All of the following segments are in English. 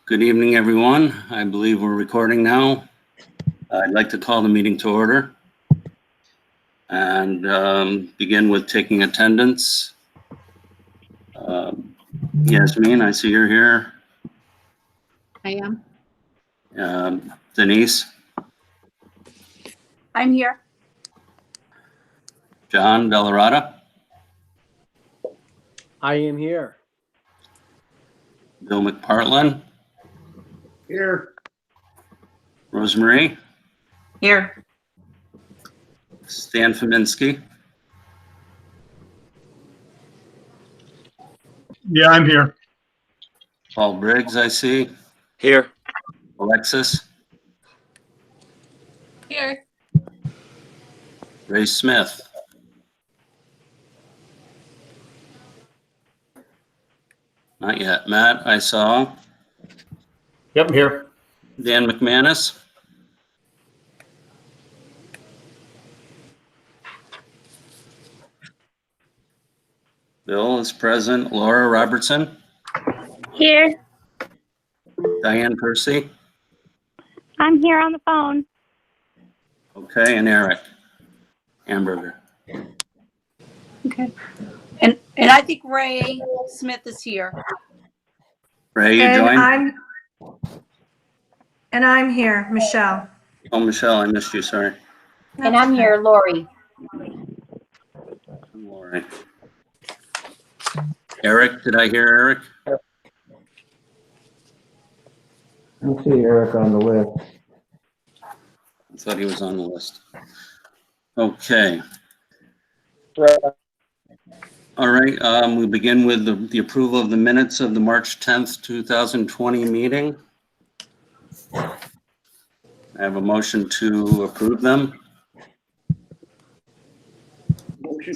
Good evening, everyone. I believe we're recording now. I'd like to call the meeting to order and begin with taking attendance. Yasmin, I see you're here. I am. Denise, I'm here. John Delarada, I am here. Bill McPartlin, Here. Rosemarie, Here. Stan Faminsky, Yeah, I'm here. Paul Briggs, I see, Here. Alexis, Here. Ray Smith. Not yet. Matt, I saw. Yep, I'm here. Dan McManus. Bill is present. Laura Robertson. Here. Diane Percy. I'm here on the phone. Okay, and Eric Hamburger. Okay. And I think Ray Smith is here. Ray, you joined? I'm here, Michelle. Oh, Michelle, I missed you, sorry. And I'm here, Lori. Lori. Eric, did I hear Eric? I don't see Eric on the list. I thought he was on the list. Okay. All right, we begin with the approval of the minutes of the March 10th, 2020 meeting. I have a motion to approve them.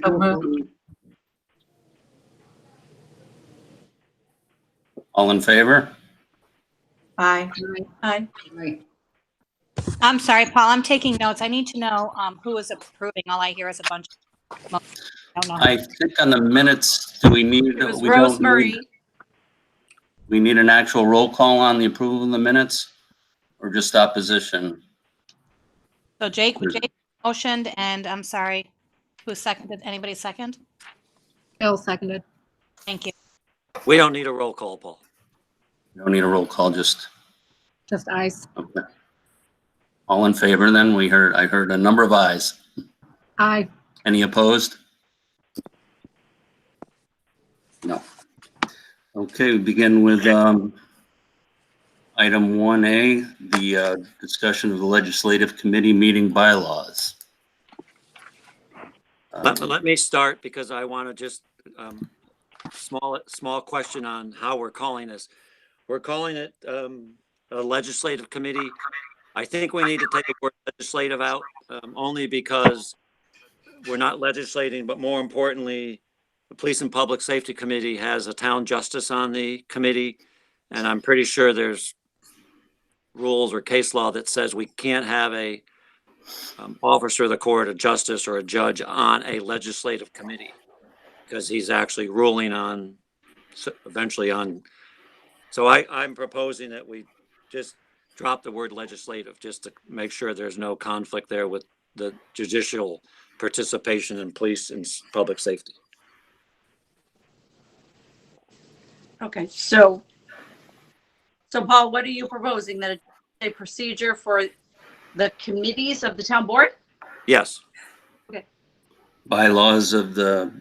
So moved. All in favor? Aye. Aye. I'm sorry, Paul, I'm taking notes. I need to know who is approving. All I hear is a bunch of, I don't know. I think on the minutes, do we need? It was we don't Rosemarie. We need an actual roll call on the approval of the minutes or just opposition? So Jake motioned, and I'm sorry, who seconded? Anybody second? Bill seconded. Thank you. We don't need a roll call, Paul. You don't need a roll call, just, Just ayes. okay. All in favor then? I heard a number of ayes. Aye. Any opposed? No. Okay, we begin with item 1A, the discussion of the legislative committee meeting bylaws. Let me start because I want to just small question on how we're calling this. We're calling it a legislative committee. I think we need to take the word legislative out only because we're not legislating, but more importantly, the Police and Public Safety Committee has a town justice on the committee, and I'm pretty sure there's rules or case law that says we can't have a officer of the court, a justice, or a judge on a legislative committee because he's actually ruling on, eventually on. So I'm proposing that we just drop the word legislative just to make sure there's no conflict there with the judicial participation in police and public safety. Okay, so Paul, what are you proposing? That it's a procedure for the committees of the town board? Yes. Bylaws of the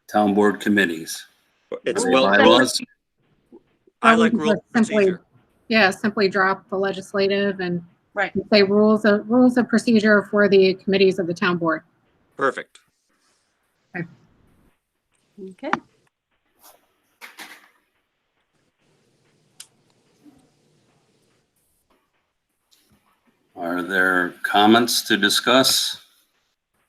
town board committees. It's Any well, bylaws? I like Or we rule just simply, procedure. yeah, simply drop the legislative and Right. say rules of procedure for the committees of the town board. Perfect. Okay. Are there comments to discuss?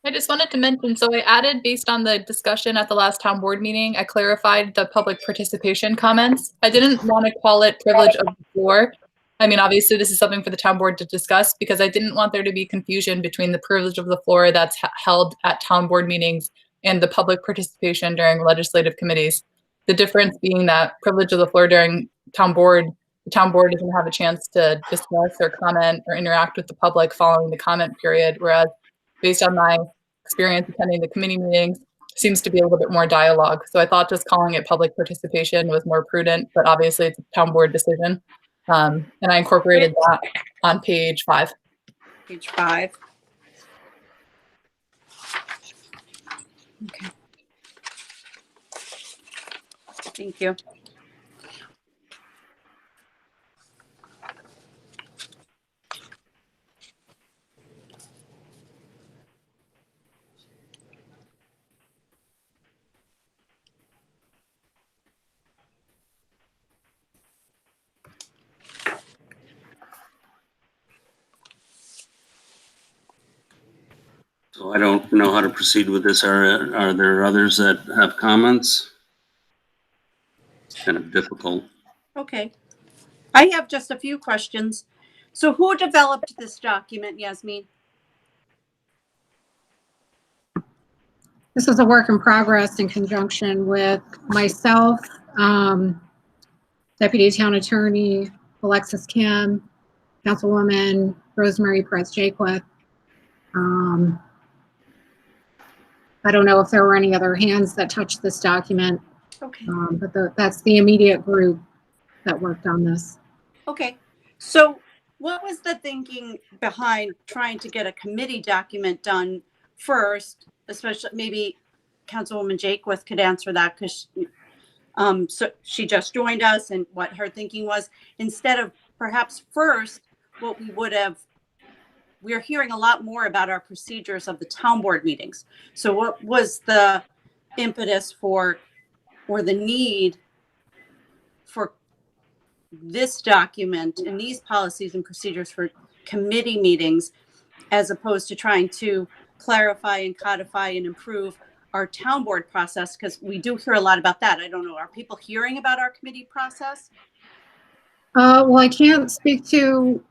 I just wanted to mention, so I added, based on the discussion at the last town board meeting, I clarified the public participation comments. I didn't want to call it privilege of the floor. I mean, obviously, this is something for the town board to discuss because I didn't want there to be confusion between the privilege of the floor that's held at town board meetings and the public participation during legislative committees. The difference being that privilege of the floor during the town board doesn't have a chance to discuss or comment or interact with the public following the comment period, whereas based on my experience attending the committee meetings, seems to be a little bit more dialogue. So I thought just calling it public participation was more prudent, but obviously it's a town board decision. And I incorporated that on page 5. Page 5. Okay. Thank you. So I don't know how to proceed with this. Are there others that have comments? It's kind of difficult. Okay. I have just a few questions. So who developed this document, Yasmin? This was a work in progress in conjunction with myself, Deputy Town Attorney Alexis Kim, Councilwoman Rosemary Perez-Jaquith. I don't know if there were any other hands that touched this document, Okay. but that's the immediate group that worked on this. Okay. So what was the thinking behind trying to get a committee document done first, especially maybe Councilwoman Jaquith could answer that because so she just joined us and what her thinking was instead of perhaps first what we would have. We're hearing a lot more about our procedures of the town board meetings. So what was the impetus for or the need for this document and these policies and procedures for committee meetings as opposed to trying to clarify and codify and improve our town board process? Because we do hear a lot about that. I don't know. Are people hearing about our committee process? Well, I can't speak to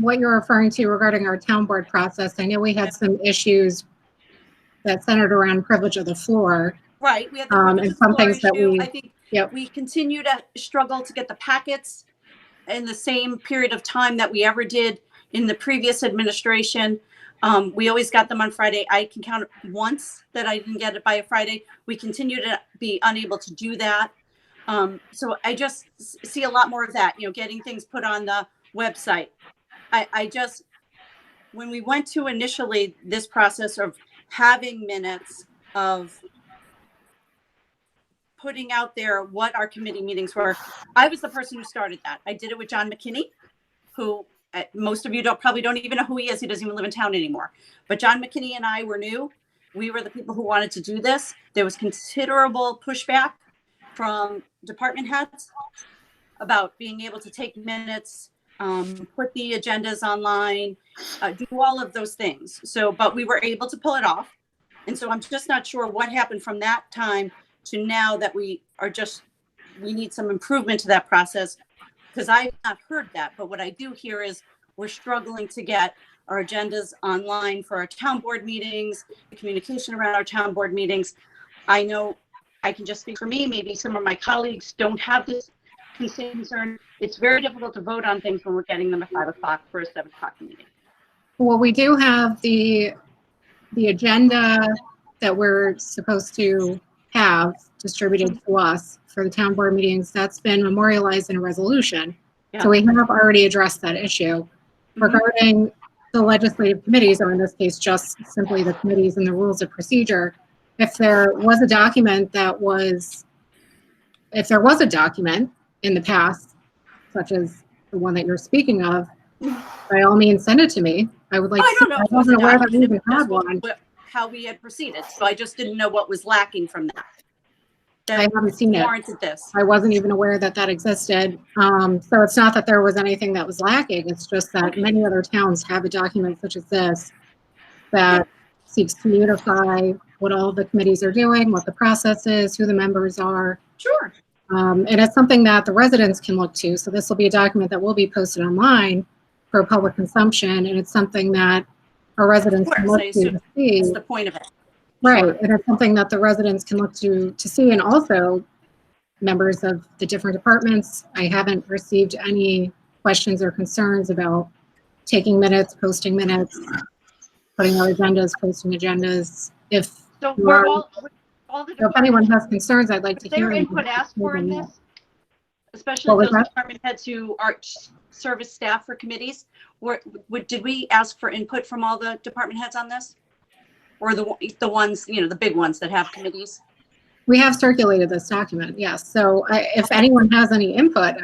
what you're referring to regarding our town board process. I know we had some issues that centered around privilege of the floor. Right. We had the And privilege of some the floor things that issue. we- I think Yep. we continue to struggle to get the packets in the same period of time that we ever did in the previous administration. We always got them on Friday. I can count once that I didn't get it by a Friday. We continue to be unable to do that. So I just see a lot more of that, getting things put on the website. I just, when we went to initially this process of having minutes of putting out there what our committee meetings were, I was the person who started that. I did it with John McKinney, who most of you probably don't even know who he is. He doesn't even live in town anymore. But John McKinney and I were new. We were the people who wanted to do this. There was considerable pushback from department heads about being able to take minutes, put the agendas online, do all of those things. So, but we were able to pull it off. And so I'm just not sure what happened from that time to now that we need some improvement to that process, because I've not heard that. But what I do hear is we're struggling to get our agendas online for our town board meetings, the communication around our town board meetings. I know I can just speak for me. Maybe some of my colleagues don't have this concern. It's very difficult to vote on things when we're getting them at 5 o'clock for a 7 o'clock meeting. Well, we do have the agenda that we're supposed to have distributed to us for the town board meetings. That's been memorialized in a resolution. Yeah. So we have already addressed that issue. Regarding the legislative committees, or in this case, just simply the committees and the rules of procedure, if there was a document in the past, such as the one that you're speaking of, by all means, send it to me. I would like I don't know I if it was a wasn't aware that we document, even had just one. how we had proceeded. So I just didn't know what was lacking from that. I haven't seen it. Warranted this. I wasn't even aware that that existed. So it's not that there was anything that was lacking. It's just that many other towns have a document such as this that seeks to unify what all the committees are doing, what the process is, who the members are. Sure. And it's something that the residents can look to. So this will be a document that will be posted online for public consumption. And it's something that our residents can look to see. That's the point of it. Right, and it's something that the residents can look to see, and also members of the different departments. I haven't received any questions or concerns about taking minutes, posting minutes, putting out agendas, posting agendas. If So you we're are- all the if anyone departments, has concerns, I'd like to is hear there them. input asked for in this? What Especially was those that? department heads who are service staff for committees. Did we ask for input from all the department heads on this? Or the ones, the big ones that have committees? We have circulated this document, yes. So if anyone has any input,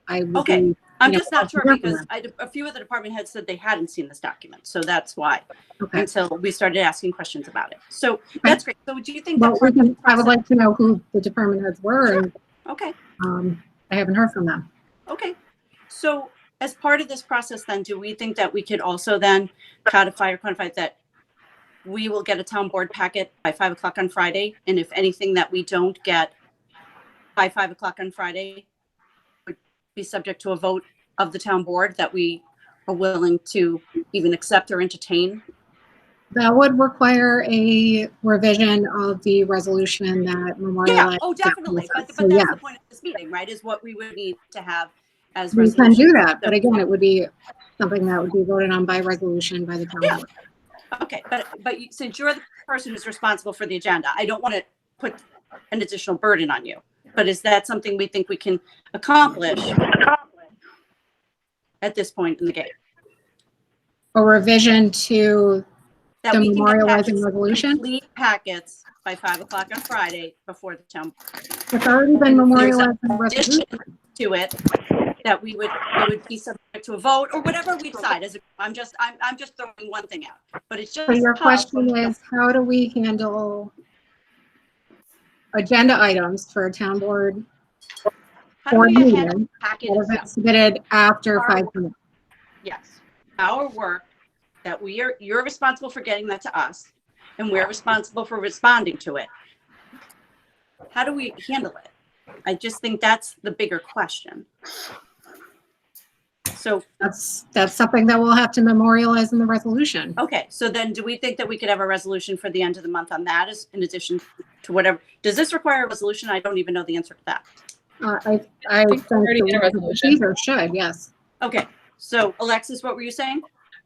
I would Okay. be, I'm you know, just not sure welcome because them. a few of the department heads said they hadn't seen this document, so that's why. Okay. Until we started asking questions about it. So that's great. So do you think Well, that? I would like to know who the department heads were, Sure. and Okay, I haven't heard from them. okay. So as part of this process, then, do we think that we could also then codify or quantify that we will get a town board packet by 5 o'clock on Friday? And if anything that we don't get by 5 o'clock on Friday would be subject to a vote of the town board that we are willing to even accept or entertain? That would require a revision of the resolution that Yeah, memorializes. oh, definitely. But So, that's yeah, the point of this meeting, right? Is what we would need to have as we can resolution. do that, but again, it would be something that would be voted on by resolution by the town Yeah. board. Okay, but since you're the person who's responsible for the agenda, I don't want to put an additional burden on you. But is that something we think we can accomplish at this point in the game? A revision to That the we can get memorializing packets, resolution. complete packets by 5 o'clock on Friday before the town. It's already been There's memorialized in an the addition resolution. to it that it would be subject to a vote or whatever we decide. I'm just throwing one thing out, but it's just. So your tough. question is, how do we handle agenda items for a town board How do board we handle meeting the packet that have been itself? submitted after 5 p.m.? Yes, our work that you're responsible for getting that to us and we're responsible for responding to it. How do we handle it? I just think that's the bigger question. So, That's something that we'll have to memorialize in the resolution. okay, so then do we think that we could have a resolution for the end of the month on that as in addition to whatever? Does this require a resolution? I don't even know the answer to that. I think it's already in a resolution. Either should, yes. Okay, so Alexis, what were you saying?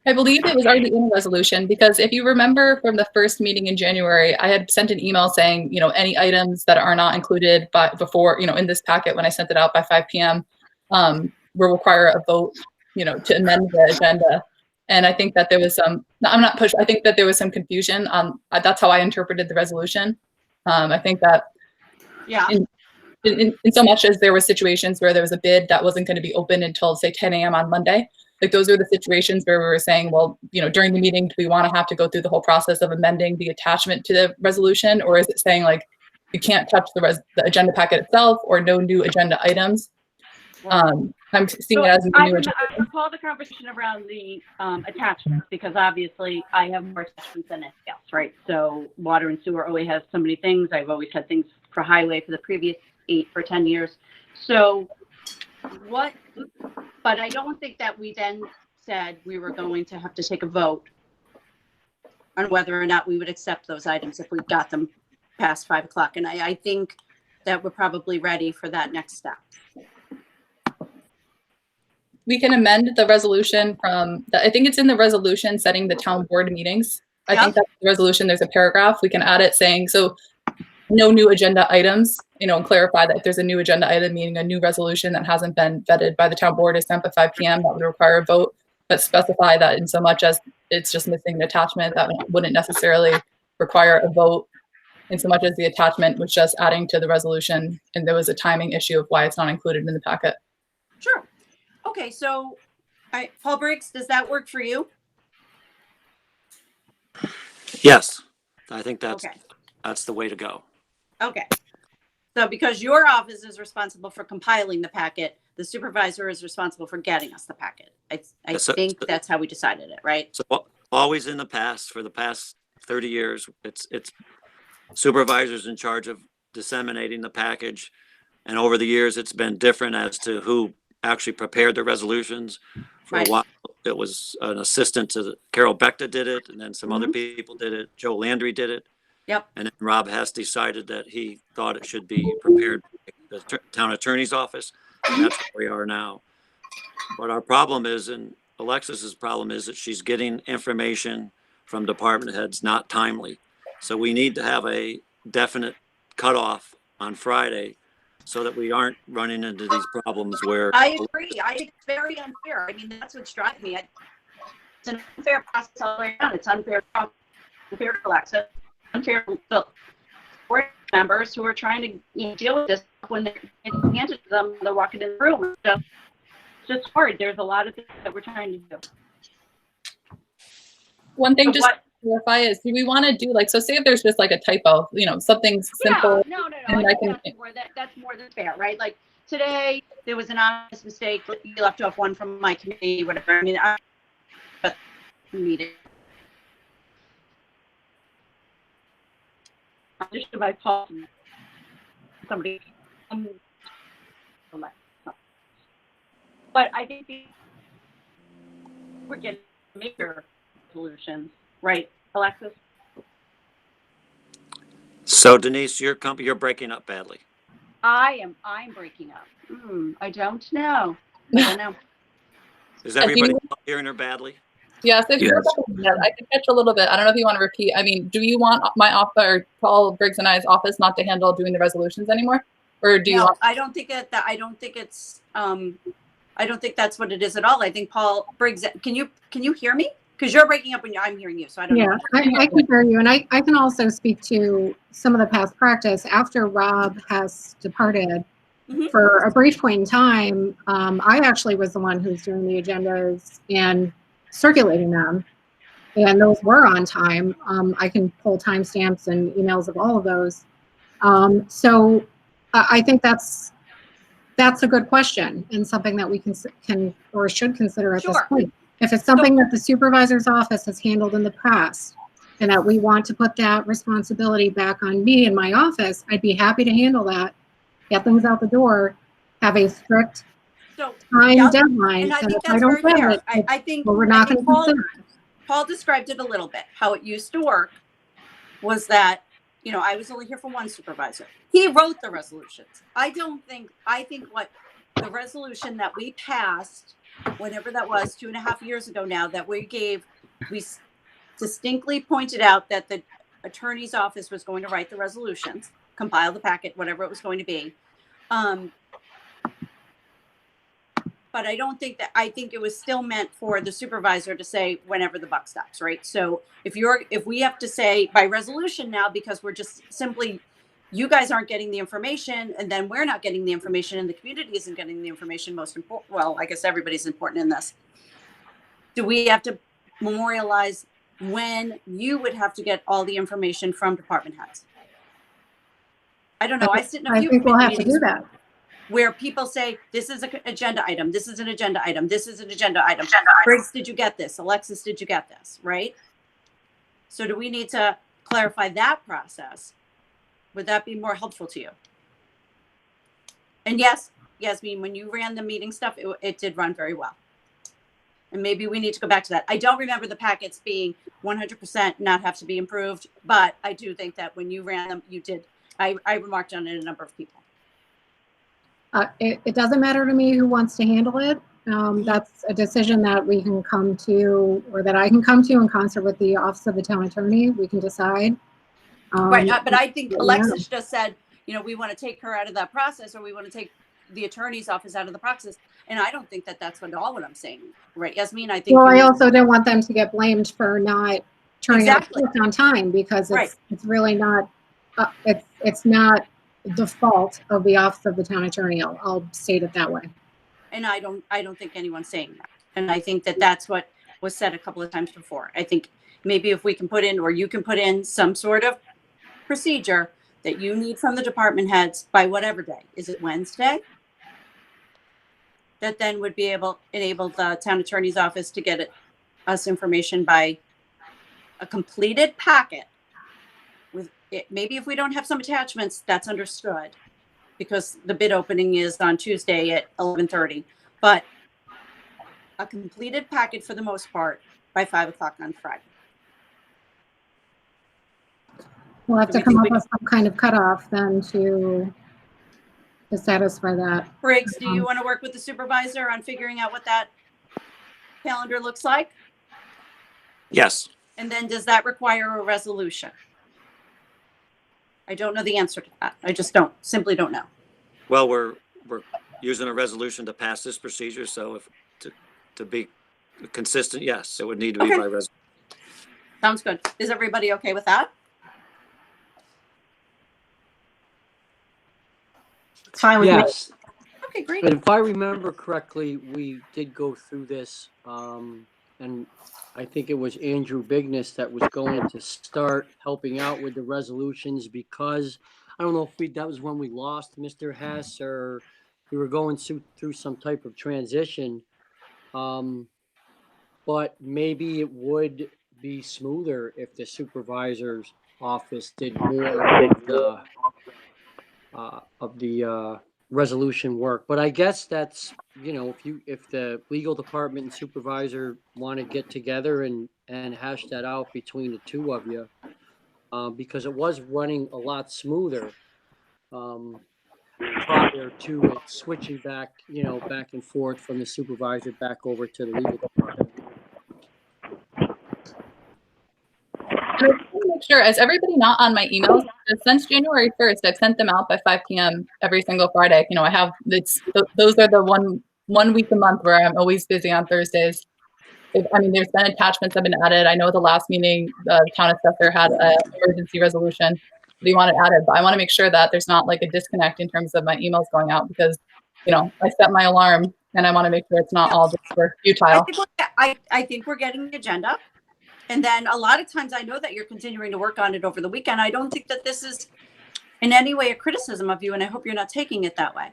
I believe it was already in a resolution because if you remember from the first meeting in January, I had sent an email saying, any items that are not included before, in this packet when I sent it out by 5 p.m. Will require a vote, to amend the agenda. And I think that there was I think that there was some confusion. That's how I interpreted the resolution. I think that Yeah, in so much as there were situations where there was a bid that wasn't going to be open until say 10 a.m. on Monday. Like those are the situations where we were saying, well, during the meeting, do we want to have to go through the whole process of amending the attachment to the resolution? Or is it saying like, you can't touch the agenda packet itself or no new agenda items? I'm seeing it as a new agenda. I recall the conversation around the attachments because obviously I have more attachments than anything else, right? So water and sewer always has so many things. I've always had things for highway for the previous 8 or 10 years. So but I don't think that we then said we were going to have to take a vote on whether or not we would accept those items if we got them past 5 o'clock. And I think that we're probably ready for that next step. We can amend the resolution I think it's in the resolution setting the town board meetings. I think that's the resolution, there's a paragraph, we can add it saying, so no new agenda items, and clarify that if there's a new agenda item, meaning a new resolution that hasn't been vetted by the town board is sent by 5 p.m., that would require a vote, but specify that in so much as it's just missing an attachment, that wouldn't necessarily require a vote in so much as the attachment was just adding to the resolution and there was a timing issue of why it's not included in the packet. Sure. Okay, so, Paul Briggs, does that work for you? Yes, I think Okay. that's the way to go. Okay. So because your office is responsible for compiling the packet, the supervisor is responsible for getting us the packet. I Yes, so- think that's how we decided it, right? So always in the past, for the past 30 years, it's supervisors in charge of disseminating the package. And over the years, it's been different as to who actually prepared the resolutions. For Right. a while, it was an assistant to Carol Becta did it, and then some other people did it. Joe Landry did it. Yep. And then Rob Hess decided that he thought it should be prepared by town attorney's office. And that's where we are now. But our problem is, and Alexis's problem is, that she's getting information from department heads not timely. So we need to have a definite cutoff on Friday so that we aren't running into these problems where. I agree. I think it's very unfair. I mean, that's what's driving me. It's an unfair process all the way around. It's unfair to Alexa, unfair to board members who are trying to deal with this when they're handed to them, they're walking in the room. So it's just hard. There's a lot of things that we're trying to do. One thing So just to clarify is, do we want to do like, so say if there's just like a typo, something simple. No. and I I think can- that's more than fair, right? Like today, there was an honest mistake. You left off one from my committee, whatever. I mean, but meeting. Just by call somebody. But I think we're getting major solutions, right, Alexis? So Denise, you're breaking up badly. I'm breaking up. I don't know. I don't know. Is everybody hearing her badly? Yes, if you're I can catch a little bit. I don't know if you want to repeat. I mean, do you want my office or Paul Briggs and I's office not to handle doing the resolutions anymore? Or do you want? I don't think that, I don't think it's, I don't think that's what it is at all. I think Paul Briggs, can you hear me? Because you're breaking up when I'm hearing you, so I don't know. I can hear you. And I can also speak to some of the past practice. After Rob has departed, for a brief point in time, I actually was the one who was doing the agendas and circulating them. And those were on time. I can pull timestamps and emails of all of those. So I think that's a good question and something that we can or should consider at this point. If it's something that the supervisor's office has handled in the past and that we want to put that responsibility back on me and my office, I'd be happy to handle that, get things out the door, have a strict time deadline. And I think if that's don't very get fair. it, I think, we're not going to consider it. Paul described it a little bit. How it used to work was that, I was only here for one supervisor. He wrote the resolutions. I think what the resolution that we passed, whenever that was, 2.5 years ago now, that we distinctly pointed out that the attorney's office was going to write the resolutions, compile the packet, whatever it was going to be. But I think it was still meant for the supervisor to say whenever the buck stops, right? So if we have to say by resolution now, because we're just simply, you guys aren't getting the information, and then we're not getting the information, and the community isn't getting the information, most important, well, I guess everybody's important in this. Do we have to memorialize when you would have to get all the information from department heads? I don't know. I sit in a few think we'll have to meetings do that. where people say, this is an agenda item, this is an agenda item, this is an agenda item. Briggs, did you get this? Alexis, did you get this? Right? So do we need to clarify that process? Would that be more helpful to you? And yes, Yasmin, when you ran the meeting stuff, it did run very well. And maybe we need to go back to that. I don't remember the packets being 100% not have to be improved, but I do think that when you ran them, you did. I remarked on it a number of people. It doesn't matter to me who wants to handle it. That's a decision that we can come to, or that I can come to in concert with the Office of the Town Attorney. We can decide. Right, but I think Alexis just said, we want to take her out of that process, or we want to take the attorney's office out of the process. And I don't think that that's what I'm saying. Right, Yasmin? I think. Well, I also don't want them to get blamed for not turning out on time, because it's really not, it's not the fault of the Office of the Town Attorney. I'll state it that way. And I don't think anyone's saying that. And I think that that's what was said a couple of times before. I think maybe if we can put in, or you can put in some sort of procedure that you need from the department heads by whatever day. Is it Wednesday? That then would be enable the town attorney's office to get us information by a completed packet. With it, maybe if we don't have some attachments, that's understood, because the bid opening is on Tuesday at 11:30. But a completed packet for the most part by 5 o'clock on Friday. We'll have to come up with some kind of cutoff then to to satisfy that. Briggs, do you want to work with the supervisor on figuring out what that calendar looks like? Yes. And then does that require a resolution? I don't know the answer to that. I just simply don't know. Well, we're using a resolution to pass this procedure, so if, to be consistent, yes, it would need to be Okay. by resolution. Sounds good. Is everybody okay with that? It's fine with me. Yes, Okay, great. but if I remember correctly, we did go through this, and I think it was Andrew Bigness that was going to start helping out with the resolutions because I don't know if that was when we lost Mr. Hess or we were going through some type of transition. But maybe it would be smoother if the supervisor's office did more of the resolution work. But I guess that's, if the legal department and supervisor want to get together and hash that out between the two of you, because it was running a lot smoother prior to it switching back, back and forth from the supervisor back over to the legal department. And I just want to make sure, is everybody not on my emails? Because since January 1st, I've sent them out by 5 p.m. every single Friday. I have, those are the one week a month where I'm always busy on Thursdays. There's been attachments that have been added. I know at the last meeting, the town assessor had an emergency resolution that he wanted added, but I want to make sure that there's not like a disconnect in terms of my emails going out because, I set my alarm and I want to make sure it's not all just for futile. I think we're getting the agenda. And then a lot of times I know that you're continuing to work on it over the weekend. I don't think that this is in any way a criticism of you, and I hope you're not taking it that way.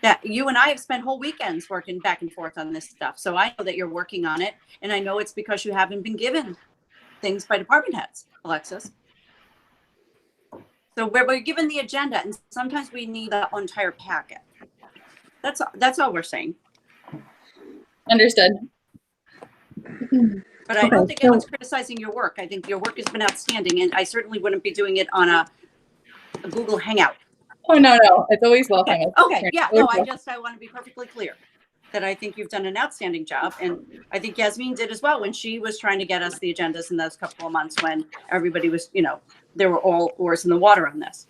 That you and I have spent whole weekends working back and forth on this stuff. So I know that you're working on it, and I know it's because you haven't been given things by department heads, Alexis. So we're given the agenda, and sometimes we need the entire packet. That's all we're saying. Understood. But I don't think anyone's criticizing your work. I think your work has been outstanding, and I certainly wouldn't be doing it on a Google Hangout. Oh, no. It's always welcome. Okay, yeah, no, I want to be perfectly clear that I think you've done an outstanding job. And I think Yasmin did as well when she was trying to get us the agendas in those couple of months when everybody was, there were all oars in the water on this.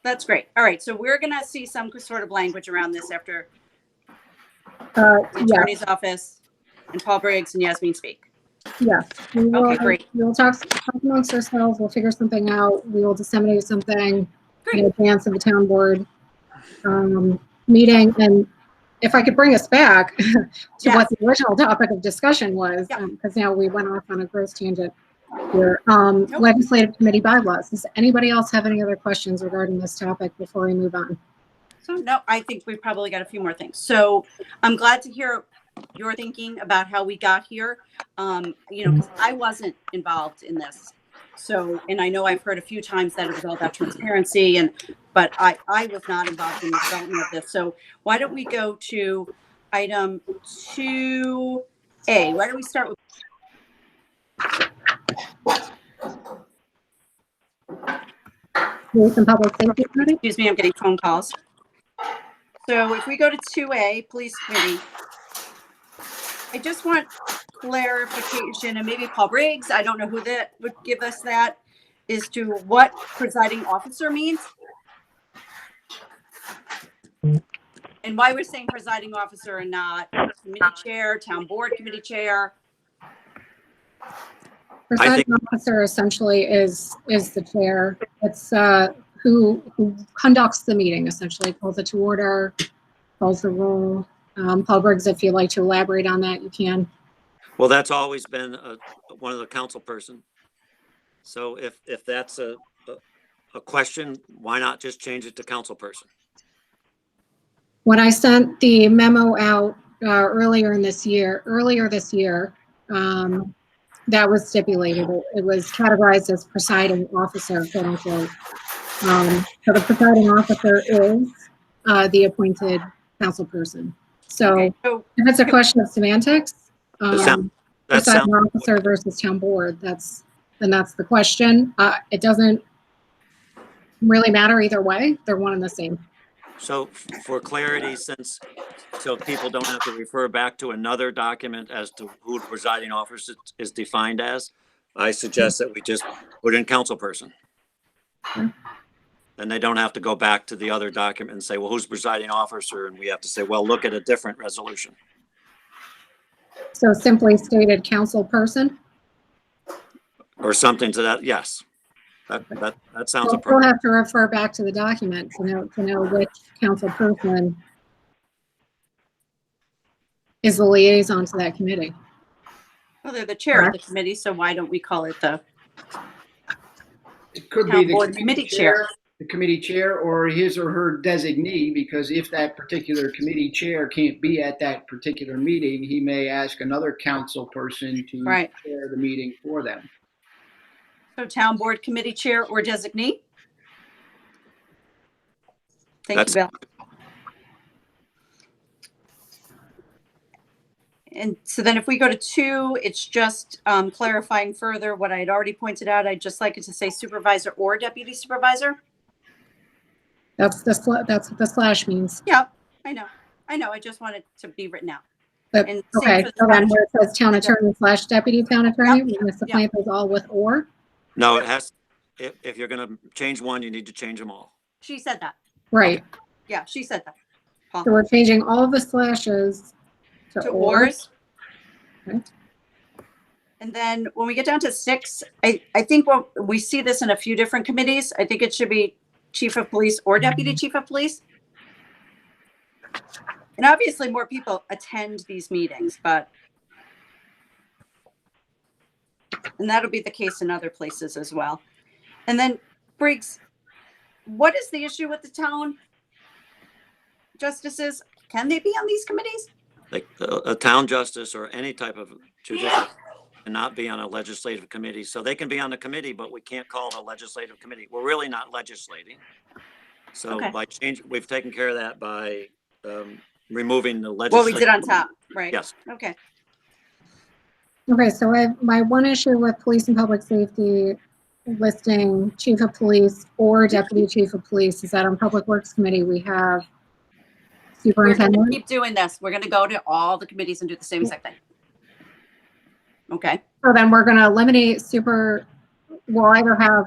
That's great. All right, so we're going to see some sort of language around this after the attorney's office and Paul Briggs and Yasmin speak. Yes. Okay, great. We'll talk amongst ourselves. We'll figure something out. We will disseminate something in advance of the town board meeting. And if I could bring us back to what the original topic of discussion was, because now we went off on a gross tangent here. Legislative committee bylaws. Does anybody else have any other questions regarding this topic before we move on? So no, I think we've probably got a few more things. So I'm glad to hear your thinking about how we got here. Because I wasn't involved in this. So, and I know I've heard a few times that it was all about transparency, but I was not involved in the development of this. So why don't we go to item 2A? Why don't we start with Some public safety committee? Excuse me, I'm getting phone calls. So if we go to 2A, police committee, I just want clarification, and maybe Paul Briggs, I don't know who that would give us that, is to what presiding officer means. And why we're saying presiding officer and not committee chair, town board committee chair. Presiding officer essentially is the chair. It's who conducts the meeting, essentially calls it to order, calls the roll. Paul Briggs, if you'd like to elaborate on that, you can. Well, that's always been one of the council person. So if that's a question, why not just change it to council person? When I sent the memo out earlier this year, that was stipulated. It was categorized as presiding officer, quote unquote. So the presiding officer is the appointed council person. So if it's a question of semantics, presiding officer versus town board, that's the question. It doesn't really matter either way. They're one and the same. So for clarity, so people don't have to refer back to another document as to who the presiding officer is defined as, I suggest that we just put in councilperson. And they don't have to go back to the other document and say, well, who's presiding officer? And we have to say, well, look at a different resolution. So simply stated council person. Or something to that, yes. That sounds We'll appropriate. have to refer back to the document to know which council person is the liaison to that committee. Well, they're the chair of the committee, so why don't we call it the It could town be board committee chair? the committee chair, or his or her designee, because if that particular committee chair can't be at that particular meeting, he may ask another council person to Right. chair the meeting for them. So town board committee chair or designee? Thank you, That's- Bill. And so then if we go to 2, it's just clarifying further what I had already pointed out. I'd just like it to say supervisor or deputy supervisor. That's what the slash means. Yeah, I know. I just want it to be written out. But, And same okay, for the so then town where it says town attorney / deputy town attorney, we're gonna supplant those all with or? No, it has, if you're gonna change one, you need to change them all. She said that. Right, Yeah, she said that. so we're changing all of the slashes to To or. ors. Okay. And then when we get down to 6, I think we see this in a few different committees. I think it should be chief of police or deputy chief of police. And obviously more people attend these meetings, and that'll be the case in other places as well. And then Briggs, what is the issue with the town justices? Can they be on these committees? Like a town justice or any type of judicial cannot be on a legislative committee. So they can be on the committee, but we can't call it a legislative committee. We're really not legislating. So Okay. we've taken care of that by removing the What we legislative. did on top, right? Yes. Okay. Okay, so my one issue with police and public safety listing chief of police or deputy chief of police is that on public works committee, we have We're going to superintendent. keep doing this. We're going to go to all the committees and do the same exact thing. Okay. So then we're gonna eliminate we'll either have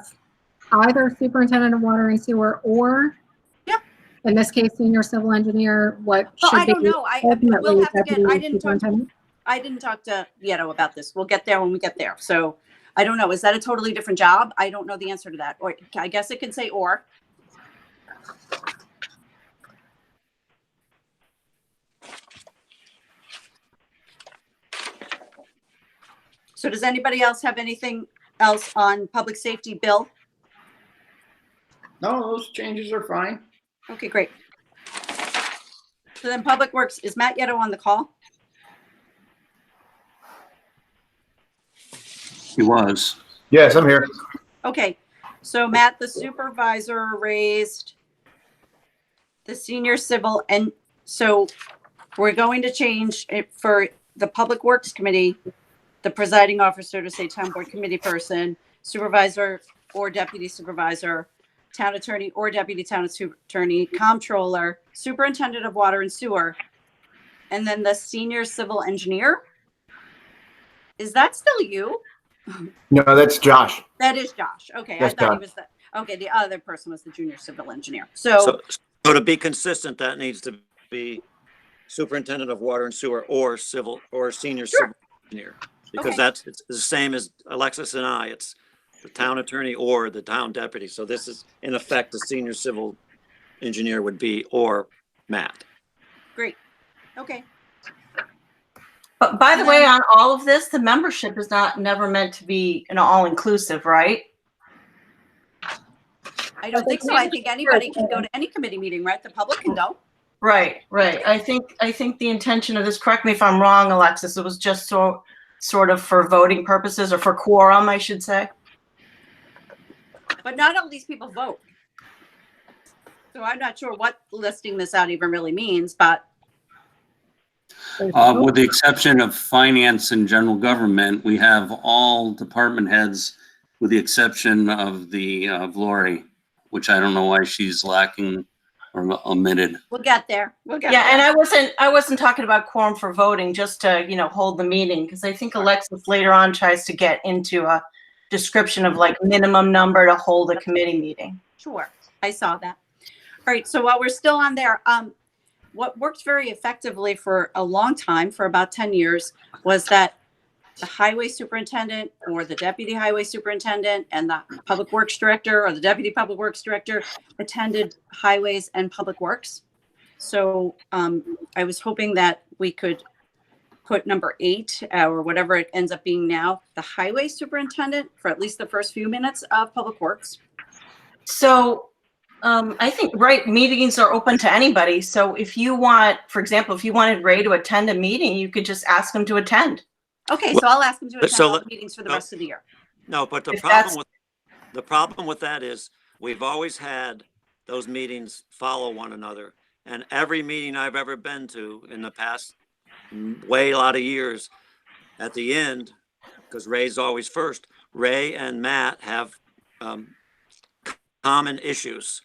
either superintendent of water and sewer or, Yeah. in this case, senior civil engineer, what Well, I should don't be know. ultimately We'll have to get, deputy superintendent. I didn't talk to Yeto about this. We'll get there when we get there. So I don't know. Is that a totally different job? I don't know the answer to that. Or I guess it can say or. So does anybody else have anything else on public safety, Bill? No, those changes are fine. Okay, great. So then Public Works, is Matt Yeto on the call? He was. Yes, I'm here. Okay, so Matt, the supervisor raised the senior civil, and so we're going to change it for the Public Works Committee, the presiding officer to say town board committee person, supervisor or deputy supervisor, town attorney or deputy town attorney, comptroller, superintendent of water and sewer, and then the senior civil engineer. Is that still you? No, that's Josh. That is Josh. Okay, I That's thought he Josh. was the, okay, the other person was the junior civil engineer. So, So to be consistent, that needs to be superintendent of water and sewer or senior civil engineer. Because Okay. it's the same as Alexis and I. It's the town attorney or the town deputy. So this is in effect, the senior civil engineer would be or Matt. great. Okay, But by the way, on all of this, the membership is never meant to be an all-inclusive, right? I don't think so. I think anybody can go to any committee meeting, right? The public can go. Right. I think the intention of this, correct me if I'm wrong, Alexis, it was just sort of for voting purposes or for quorum, I should say. But not all these people vote. So I'm not sure what listing this out even really means, but With the exception of finance and general government, we have all department heads with the exception of the of Lori, which I don't know why she's lacking or omitted. We'll get there. We'll get Yeah, there. and I wasn't talking about quorum for voting, just to, hold the meeting, because I think Alexis later on tries to get into a description of like minimum number to hold a committee meeting. Sure, I saw that. All right, so while we're still on there, what worked very effectively for a long time, for about 10 years, was that the highway superintendent or the deputy highway superintendent and the public works director or the deputy public works director attended highways and public works. So I was hoping that we could put number 8 or whatever it ends up being now, the highway superintendent for at least the first few minutes of public works. So I think, right, meetings are open to anybody. So if you want, for example, if you wanted Ray to attend a meeting, you could just ask him to attend. Okay, so I'll ask him to attend So all let- the meetings for the no. rest of the year. No, but If that's- the problem with that is we've always had those meetings follow one another. And every meeting I've ever been to in the past way a lot of years, at the end, because Ray's always first, Ray and Matt have common issues.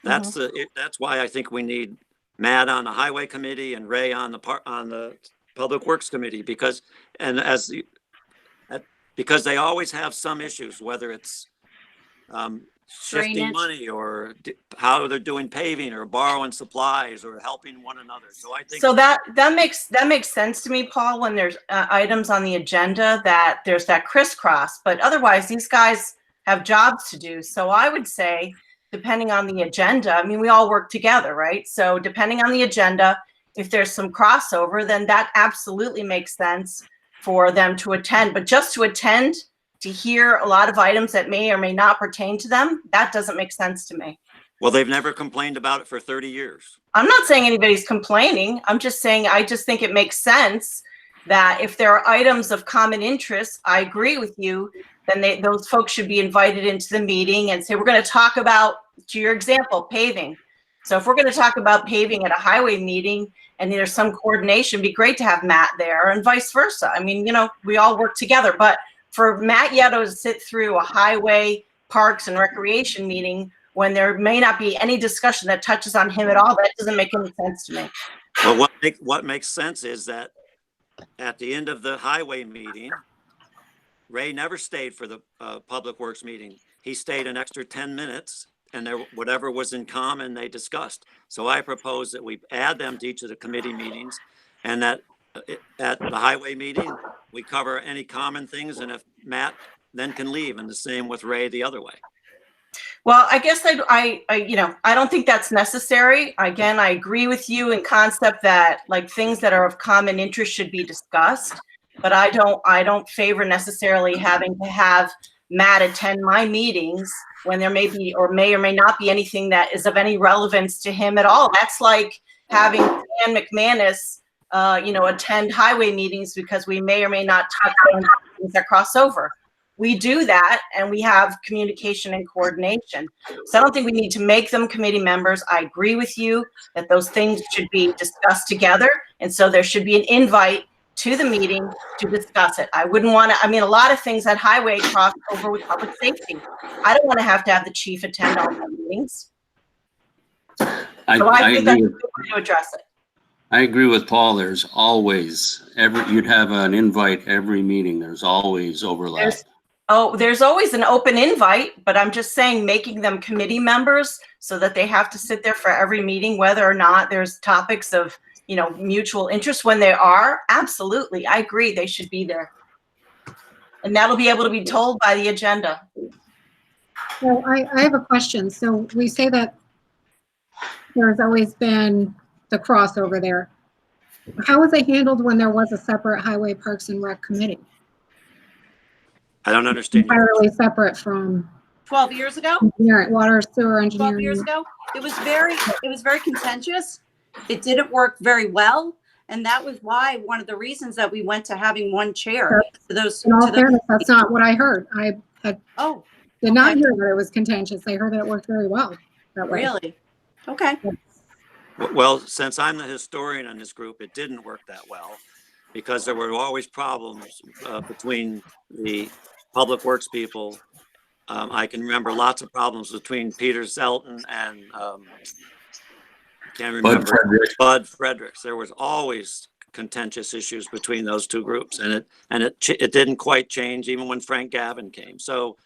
That's that's why I think we need Matt on the highway committee and Ray on the public works committee, because because they always have some issues, whether it's shifting Drainage. money or how they're doing paving or borrowing supplies or helping one another. So I think. So that makes sense to me, Paul, when there's items on the agenda that there's that crisscross, but otherwise these guys have jobs to do. So I would say, depending on the agenda, I mean, we all work together, right? So depending on the agenda, if there's some crossover, then that absolutely makes sense for them to attend. But just to attend to hear a lot of items that may or may not pertain to them, that doesn't make sense to me. Well, they've never complained about it for 30 years. I'm not saying anybody's complaining. I'm just saying, I just think it makes sense that if there are items of common interest, I agree with you, then those folks should be invited into the meeting and say, we're going to talk about, to your example, paving. So if we're going to talk about paving at a highway meeting and there's some coordination, it'd be great to have Matt there and vice versa. I mean, we all work together, but for Matt Yetto to sit through a highway, parks and recreation meeting when there may not be any discussion that touches on him at all, that doesn't make any sense to me. But what makes sense is that at the end of the highway meeting, Ray never stayed for the public works meeting. He stayed an extra 10 minutes and whatever was in common, they discussed. So I propose that we add them to each of the committee meetings, and that at the highway meeting, we cover any common things, and if Matt then can leave, and the same with Ray the other way. Well, I guess I don't think that's necessary. Again, I agree with you in concept that like things that are of common interest should be discussed, but I don't favor necessarily having to have Matt attend my meetings when there may be or may not be anything that is of any relevance to him at all. That's like having Dan McManus, attend highway meetings because we may or may not touch on things that cross over. We do that and we have communication and coordination. So I don't think we need to make them committee members. I agree with you that those things should be discussed together. And so there should be an invite to the meeting to discuss it. I wouldn't want to, a lot of things at highway cross over with public safety. I don't want to have the chief attend all the meetings. So I think that's a good way to address it. I agree with Paul. There's always you'd have an invite every meeting. There's always overlap. There's always an open invite, but I'm just saying making them committee members so that they have to sit there for every meeting, whether or not there's topics of, mutual interest. When they are, absolutely, I agree, they should be there. And that'll be able to be told by the agenda. So I have a question. So we say that there's always been the crossover there. How was it handled when there was a separate Highway, Parks and Rec committee? I don't understand. Entirely separate from 12 years ago? Water, sewer 12 engineering. years ago? It was very contentious. It didn't work very well. And that was why one of the reasons that we went to having one chair. In all fairness, that's not what I heard. I did not hear that it was contentious. I heard that it worked very well that way. Really? Okay. Well, since I'm the historian in this group, it didn't work that well because there were always problems between the public works people. I can remember lots of problems between Peter Zelton and can't Bud remember. Fredericks. Bud Fredericks. There was always contentious issues between those two groups, and it didn't quite change even when Frank Gavin came. So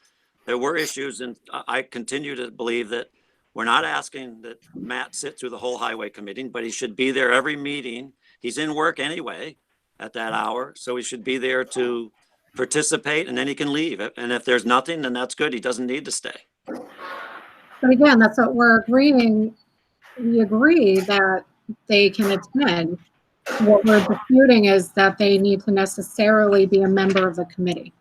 there were issues, and I continue to believe that we're not asking that Matt sit through the whole highway committee, but he should be there every meeting. He's in work anyway at that hour, so he should be there to participate, and then he can leave. And if there's nothing, then that's good. He doesn't need to stay. But again, that's what we're agreeing. We agree that they can attend. What we're disputing is that they need to necessarily be a member of the committee.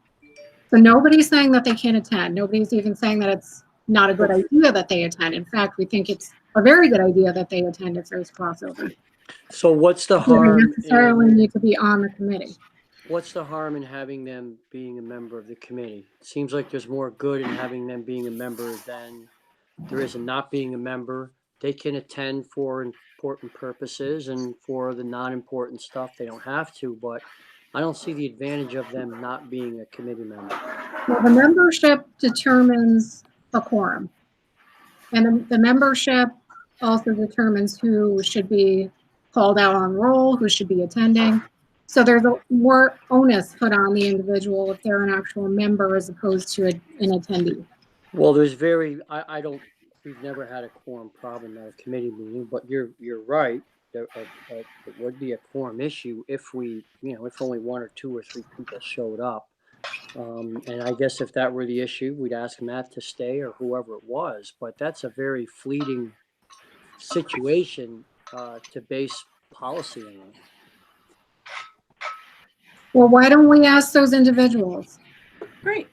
So nobody's saying that they can't attend. Nobody's even saying that it's not a good idea that they attend. In fact, we think it's a very good idea that they attend if there's crossover. So what's the They harm? don't necessarily in- need to be on the committee. What's the harm in having them being a member of the committee? It seems like there's more good in having them being a member than there is in not being a member. They can attend for important purposes, and for the non-important stuff, they don't have to, but I don't see the advantage of them not being a committee member. Well, the membership determines a quorum. And the membership also determines who should be called out on roll, who should be attending. So there's a more onus put on the individual if they're an actual member as opposed to an attendee. Well, we've never had a quorum problem at a committee meeting, but you're right. It would be a quorum issue if if only one or two or three people showed up. And I guess if that were the issue, we'd ask Matt to stay or whoever it was, but that's a very fleeting situation to base policy on. Well, why don't we ask those individuals? Great.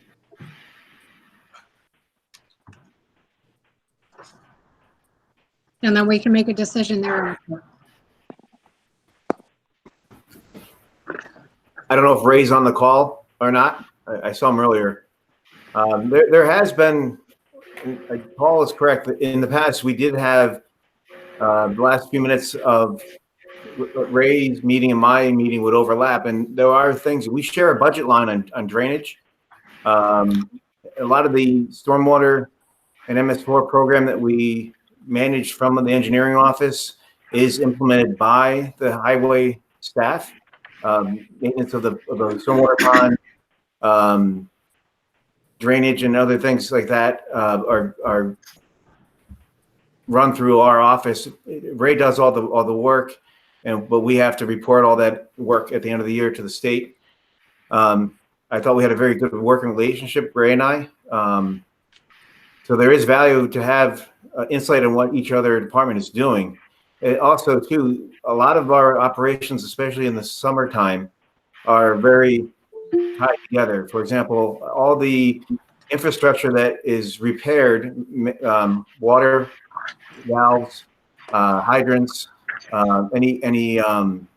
And then we can make a decision there. I don't know if Ray's on the call or not. I saw him earlier. There has been, Paul is correct, in the past, we did have the last few minutes of Ray's meeting and my meeting would overlap, and there are things, we share a budget line on drainage. A lot of the stormwater and MS4 program that we manage from the engineering office is implemented by the highway staff. Maintenance of the stormwater pond, drainage and other things like that are run through our office. Ray does all the work, but we have to report all that work at the end of the year to the state. I thought we had a very good working relationship, Ray and I. So there is value to have insight on what each other department is doing. It also, too, a lot of our operations, especially in the summertime, are very tied together. For example, all the infrastructure that is repaired, water, valves, hydrants, and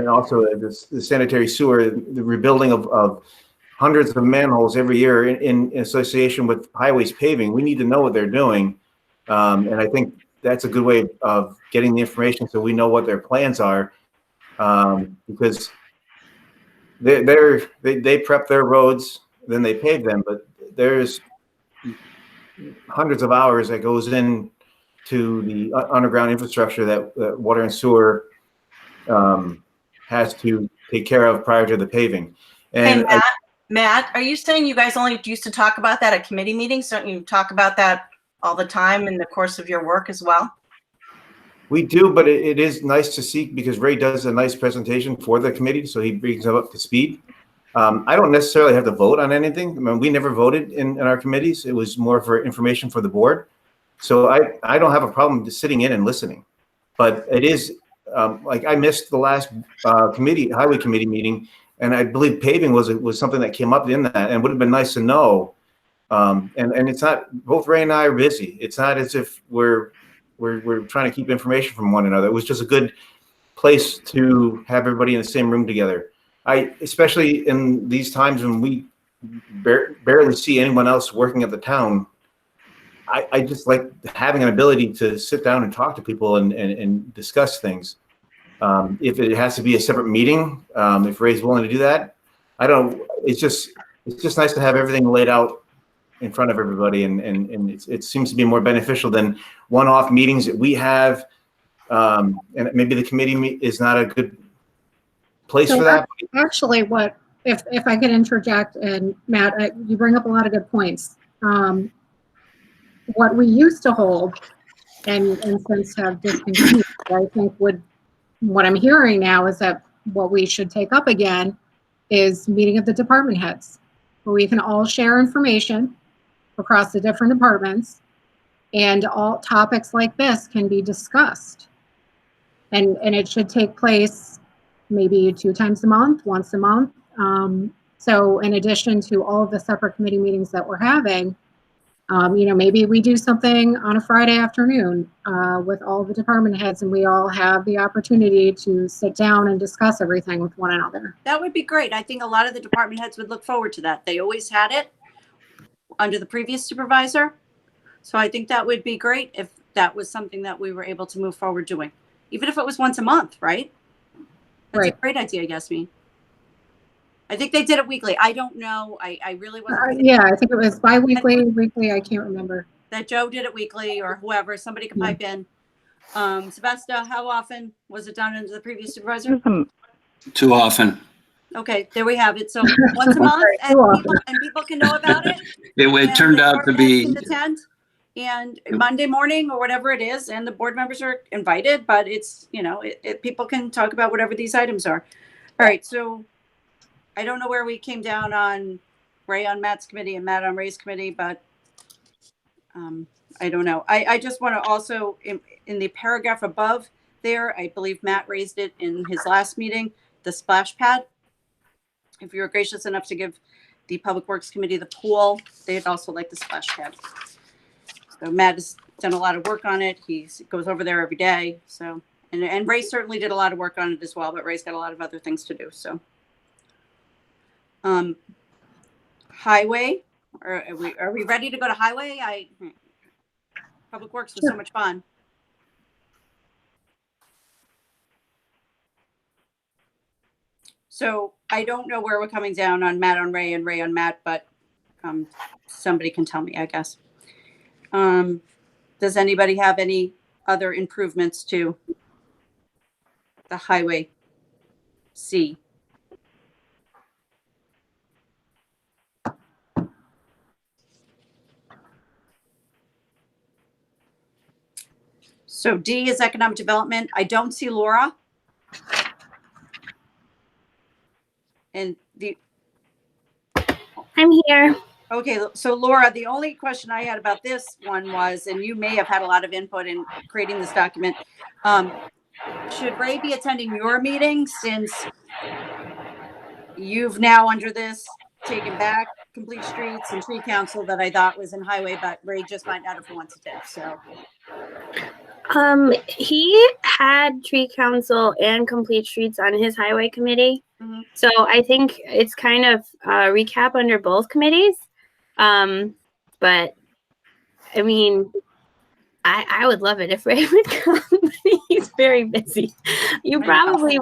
also the sanitary sewer, the rebuilding of hundreds of manholes every year in association with highways paving. We need to know what they're doing. And I think that's a good way of getting the information so we know what their plans are, because they prep their roads, then they pave them, but there's hundreds of hours that goes in to the underground infrastructure that water and sewer has to take care of prior to the paving. And Hey, Matt, are you saying you guys only used to talk about that at committee meetings? Don't you talk about that all the time in the course of your work as well? we do, but it is nice to see, because Ray does a nice presentation for the committee, so he brings them up to speed. I don't necessarily have to vote on anything. I mean, we never voted in our committees. It was more for information for the board. So I don't have a problem just sitting in and listening. But it is, like, I missed the last highway committee meeting, and I believe paving was something that came up in that, and it would have been nice to know. And it's not, both Ray and I are busy. It's not as if we're trying to keep information from one another. It was just a good place to have everybody in the same room together. Especially in these times when we barely see anyone else working at the town, I just like having an ability to sit down and talk to people and discuss things. If it has to be a separate meeting, if Ray's willing to do that, it's just nice to have everything laid out in front of everybody, and it seems to be more beneficial than one-off meetings that we have And maybe the committee is not a good place So for that. Actually, if I could interject, and Matt, you bring up a lot of good points. What we used to hold and since have discontinued, I think what I'm hearing now is that what we should take up again is meeting of the department heads, where we can all share information across the different departments, and all topics like this can be discussed. And it should take place maybe 2 times a month, once a month. So in addition to all of the separate committee meetings that we're having, maybe we do something on a Friday afternoon with all the department heads, and we all have the opportunity to sit down and discuss everything with one another. That would be great. I think a lot of the department heads would look forward to that. They always had it under the previous supervisor. So I think that would be great if that was something that we were able to move forward doing, even if it was once a month, right? That's Right. a great idea, Yasmin. I think they did it weekly. I don't know. I really wasn't. Yeah, I think it was bi-weekly, weekly, I can't remember. That Joe did it weekly or whoever, somebody could pipe in. Sebasta, how often was it done under the previous supervisor? Too often. Okay, there we have it. So once a month, and people can know about it. It turned out to be. Can attend, and Monday morning or whatever it is, and the board members are invited, but it's, people can talk about whatever these items are. All right, so I don't know where we came down on Ray on Matt's committee and Matt on Ray's committee, but I don't know. I just want to also, in the paragraph above there, I believe Matt raised it in his last meeting, the splash pad. If you were gracious enough to give the Public Works Committee the pool, they'd also like the splash pad. So Matt has done a lot of work on it. He goes over there every day. So, and Ray certainly did a lot of work on it as well, but Ray's got a lot of other things to do. So, highway, are we ready to go to highway? Public Works was so much fun. So I don't know where we're coming down on Matt on Ray and Ray on Matt, but somebody can tell me, I guess. Does anybody have any other improvements to the highway C? So D is economic development. I don't see Laura. And I'm here. okay, so Laura, the only question I had about this one was, and you may have had a lot of input in creating this document, should Ray be attending your meeting since you've now under this taken back Complete Streets and Tree Council that I thought was in highway, but Ray just might not have wanted to, so. He had Tree Council and Complete Streets on his highway committee. Mhm. So I think it's kind of a recap under both committees. But I mean, I would love it if Ray would come, but he's very busy. You probably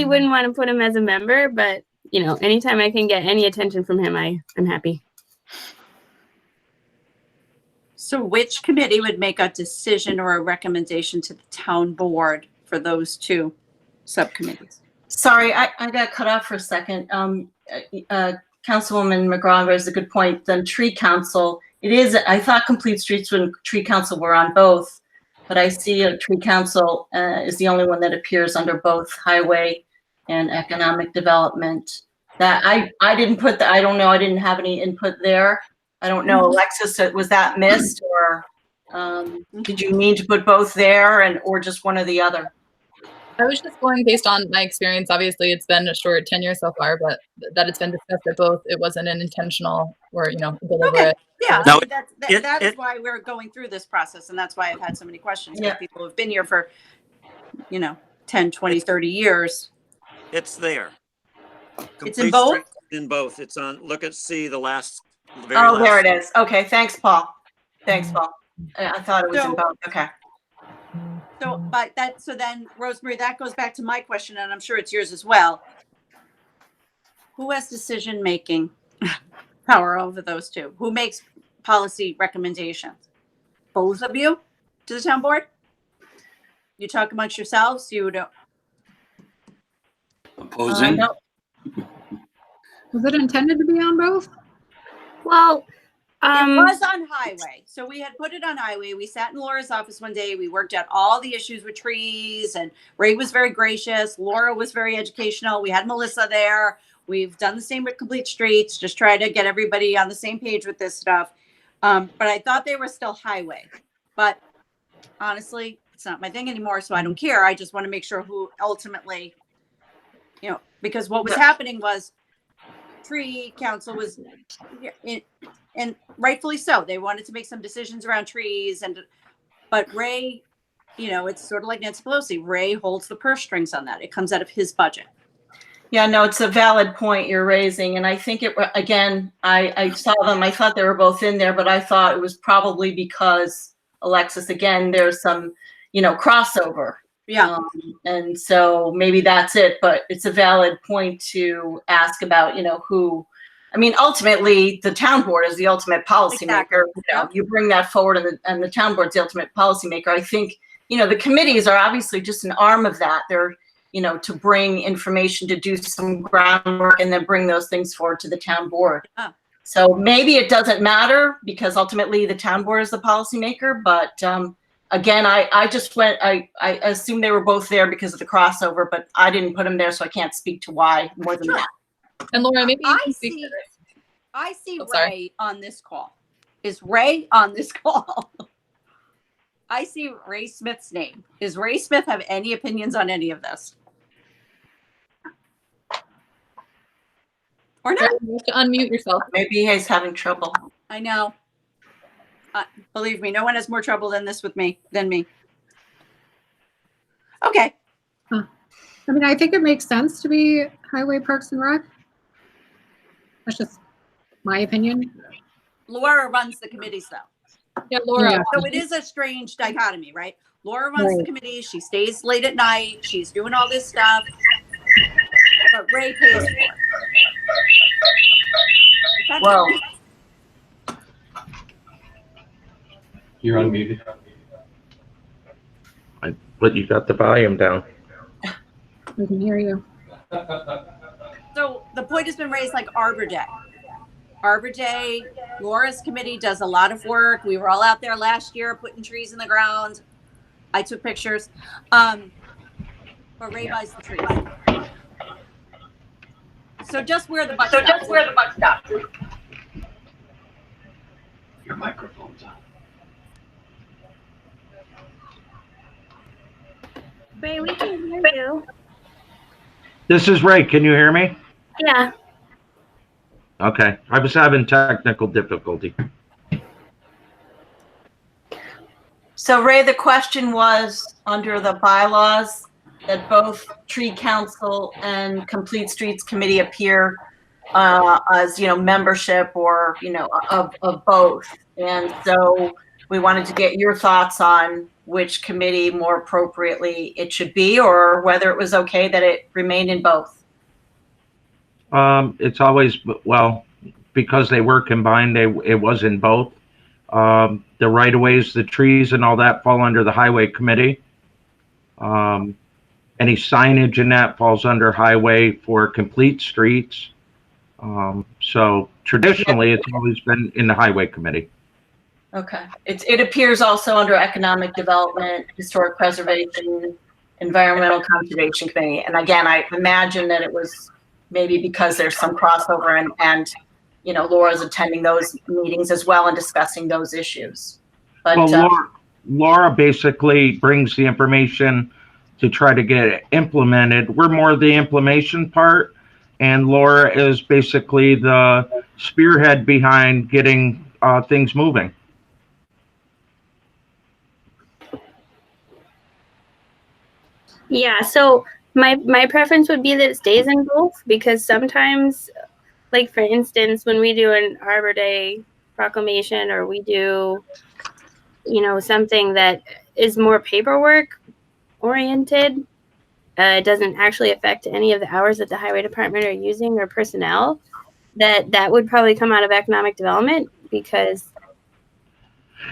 wouldn't want to put him as a member, but anytime I can get any attention from him, I'm happy. So which committee would make a decision or a recommendation to the town board for those two subcommittees? Sorry, I got cut off for a second. Councilwoman McGraw raised a good point. Then Tree Council, I thought Complete Streets and Tree Council were on both, but I see a Tree Council is the only one that appears under both highway and economic development. That I didn't put that. I don't know. I didn't have any input there. I don't know, Alexis, was that missed, or did you mean to put both there or just one or the other? I was just going based on my experience. Obviously, it's been a short tenure so far, but that it's been discussed at both. It wasn't an intentional or, deliberate. Okay. Yeah, No, that is why we're going through this process, and that's why I've had so many questions. Yeah. People who have been here for, 10, 20, 30 years. It's there. It's in both? Streets in both. It's on, look at C, the last. Oh, there it is. Okay, thanks, Paul. Thanks, Paul. I thought it was in both. Okay. So then, Rosemary, that goes back to my question, and I'm sure it's yours as well. Who has decision-making power over those two? Who makes policy recommendations? Both of you to the town board? You talk amongst yourselves, you don't, Opposing? No, Was it intended to be on both? Well, it was on highway. So we had put it on highway. We sat in Laura's office one day. We worked out all the issues with trees, and Ray was very gracious. Laura was very educational. We had Melissa there. We've done the same with Complete Streets, just try to get everybody on the same page with this stuff. But I thought they were still highway. But honestly, it's not my thing anymore, so I don't care. I just want to make sure who ultimately, because what was happening was tree council was, and rightfully so, they wanted to make some decisions around trees, but Ray, it's sort of like Nancy Pelosi. Ray holds the purse strings on that. It comes out of his budget. yeah, no, it's a valid point you're raising. And I think again, I saw them, I thought they were both in there, but I thought it was probably because, Alexis, again, there's some, crossover. Yeah. And so maybe that's it, but it's a valid point to ask about, who, ultimately the town board is the ultimate policymaker. Exactly. You bring that forward and the town board's the ultimate policymaker. I think, the committees are obviously just an arm of that. They're, to bring information, to do some groundwork and then bring those things forward to the town board. Oh. So maybe it doesn't matter because ultimately the town board is the policymaker, but, again, I just went, I assumed they were both there because of the crossover, but I didn't put them there, so I can't speak to why more than that. And Laura, maybe you can speak see, to this. I see Oh, sorry. Ray on this call. Is Ray on this call? I see Ray Smith's name. Does Ray Smith have any opinions on any of this? Or not? You have to unmute yourself. Maybe he's having trouble. I know. Believe me, no one has more trouble than me. Okay. I think it makes sense to be Highway, Parks and Rec. That's just my opinion. Laura runs the committees though. Yeah, Laura. Yeah. So it is a strange dichotomy, right? Laura runs the Right. committee. She stays late at night. She's doing all this stuff. But Ray pays for it. Is that Well, You're unmuted. But you got the volume down. We can hear you. So the point has been raised like Arbor Day. Arbor Day, Laura's committee does a lot of work. We were all out there last year putting trees in the ground. I took pictures. But Ray buys the trees. So just where the buck stops. Your microphone's on. Ray, we can hear you. This is Ray. Can you hear me? Yeah. Okay. I was having technical difficulty. so Ray, the question was under the bylaws that both Tree Council and Complete Streets Committee appear as, membership or, of both. And so we wanted to get your thoughts on which committee more appropriately it should be, or whether it was okay that it remained in both. It's always, well, because they were combined, it was in both. The right-of-ways, the trees and all that fall under the highway committee. Any signage in that falls under highway for Complete Streets. So traditionally, it's always been in the highway committee. Okay. It appears also under Economic Development, Historic Preservation, Environmental Conservation Committee. And again, I imagine that it was maybe because there's some crossover and Laura's attending those meetings as well and discussing those issues. But Well, Laura basically brings the information to try to get it implemented. We're more the implementation part, and Laura is basically the spearhead behind getting things moving. Yeah, so my preference would be that it stays in both, because sometimes, like for instance, when we do an Arbor Day proclamation, or we do, something that is more paperwork oriented, it doesn't actually affect any of the hours that the highway department are using or personnel, that would probably come out of economic development, because